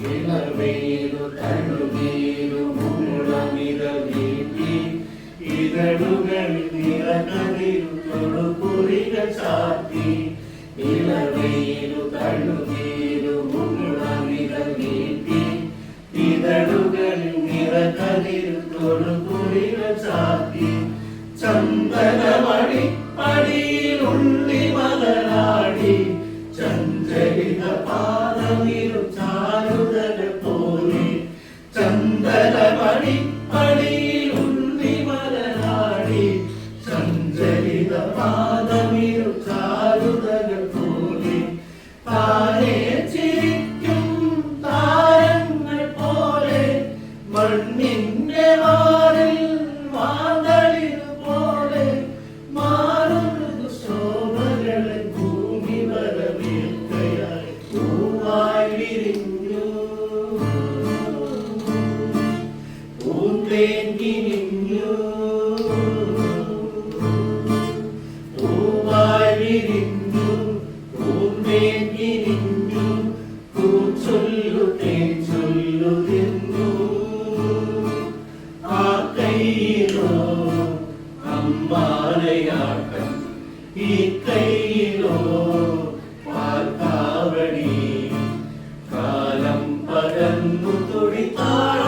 ഇളവേരു തഴുകേരു മൂളമിത വീട്ടി ഇതളുകൾ നിറകതിരു തൊടുകുറികൾ ചാത്തി ഇളവേരു തഴുകേരു മൂളമിത വീട്ടി ഇതളുകൾ നിറകതിരു തൊടുകുറികൾ ചാത്തി ചന്ദനമണി പടിയിലുള്ളി മലരാടി ചഞ്ചലിത പാദമിരു ചാരുതല പോലെ ചന്ദനമണി പടിയിലുള്ളി മലരാടി ചഞ്ചലിത പാദമിരു ചാരുതല പോലെ താനെ ചിരിക്കും താരങ്ങൾ പോലെ മണ്ണിന്റെ മാറിൽ മാതളിൽ പോലെ മാറുന്നത് ശോഭകളെ ഭൂമി വരവേൽക്കയായി പൂവായി വിരിഞ്ഞു പൂന്തേൻ കിനിഞ്ഞു പൂവായി വിരിഞ്ഞു പൂന്തേൻ കിനിഞ്ഞു പൂച്ചൊല്ലു തേൻ ചൊല്ലു തിന്നു ആ കൈയിലോ അമ്മാലയാട്ടം ഈ കൈയിലോ പാൽക്കാവടി കാലം പകർന്നു തുടിത്താഴ